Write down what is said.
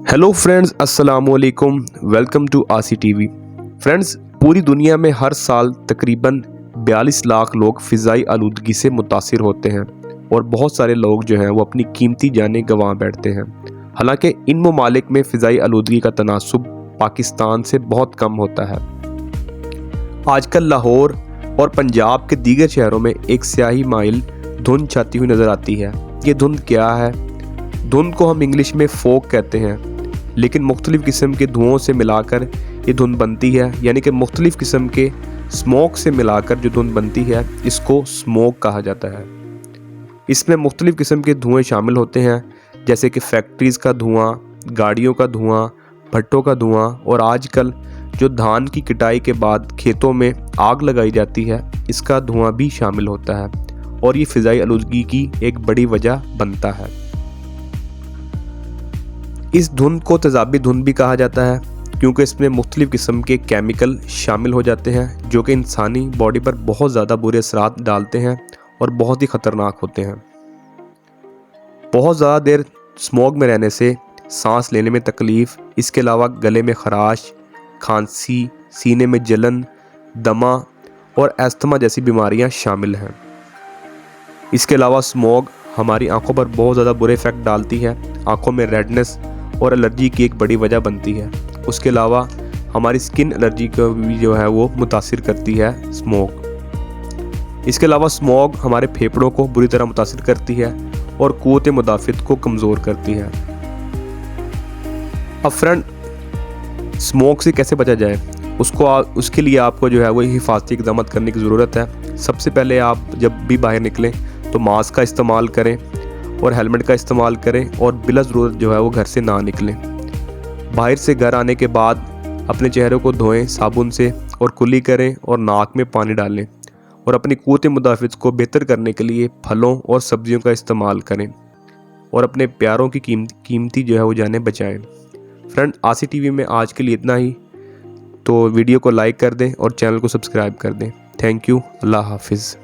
Hello friends, अस्सलाम वालेकुम। Welcome to आसी टीवी। फ्रेंड्स, पूरी दुनिया में हर साल तकरीबन 42 लाख लोग फ़िज़ाई आलूदगी से मुतासिर होते हैं और बहुत सारे लोग जो हैं वो अपनी कीमती जानें गंवा बैठते हैं। हालांकि इन ममालिक में फ़िज़ाई आलूदगी का तनासुब पाकिस्तान से बहुत कम होता है। आजकल लाहौर और पंजाब के दीगर शहरों में एक स्याही माइल धुंध छाती हुई नज़र आती है। ये धुंध क्या है? धुंध को हम इंग्लिश में फॉग कहते हैं, लेकिन मुख्तलिफ़ किस्म के धुओं से मिलाकर ये धुंध बनती है, यानी कि मुख्तलिफ़ किस्म के स्मोक से मिलाकर जो धुंध बनती है इसको स्मोक कहा जाता है। इसमें मुख्तलिफ़ किस्म के धुएँ शामिल होते हैं, जैसे कि फैक्ट्रीज़ का धुआं, गाड़ियों का धुआं, भट्टों का धुआं और आजकल जो धान की कटाई के बाद खेतों में आग लगाई जाती है इसका धुआं भी शामिल होता है और ये फ़िज़ाई आलूदगी की एक बड़ी वजह बनता है। इस धुंध को तेज़ाबी धुंध भी कहा जाता है क्योंकि इसमें मुख्तलिफ़ किस्म के केमिकल शामिल हो जाते हैं जो कि इंसानी बॉडी पर बहुत ज़्यादा बुरे असरात डालते हैं और बहुत ही ख़तरनाक होते हैं। बहुत ज़्यादा देर स्मोक में रहने से सांस लेने में तकलीफ़, इसके अलावा गले में खराश, खांसी, सीने में जलन, दमा और अस्थमा जैसी बीमारियां शामिल हैं। इसके अलावा स्मोक हमारी आंखों पर बहुत ज़्यादा बुरे इफ़ेक्ट डालती है, आंखों में रेडनेस और एलर्जी की एक बड़ी वजह बनती है। उसके अलावा हमारी स्किन एलर्जी को भी जो है वो मुतासिर करती है स्मोक। इसके अलावा स्मोक हमारे फेफड़ों को बुरी तरह मुतासिर करती है और क़ुव्वत मुदाफ़ियत को कमज़ोर करती है। अब फ्रेंड, स्मोक से कैसे बचा जाए उसके लिए आपको जो है वो हिफाजती इक़दाम करने की ज़रूरत है। सबसे पहले आप जब भी बाहर निकलें तो मास्क का इस्तेमाल करें और हेलमेट का इस्तेमाल करें और बिला ज़रूरत जो है वो घर से ना निकलें। बाहर से घर आने के बाद अपने चेहरे को धोएं साबुन से और कुल्ली करें और नाक में पानी डालें और अपनी क़ुव्वत मुदाफ़ियत को बेहतर करने के लिए फलों और सब्जियों का इस्तेमाल करें और अपने प्यारों की कीमती जो है वो जानें बचाएं। फ्रेंड, आसी टीवी में आज के लिए इतना ही। तो वीडियो को लाइक कर दें और चैनल को सब्सक्राइब कर दें। Thank you. अल्लाह हाफिज़।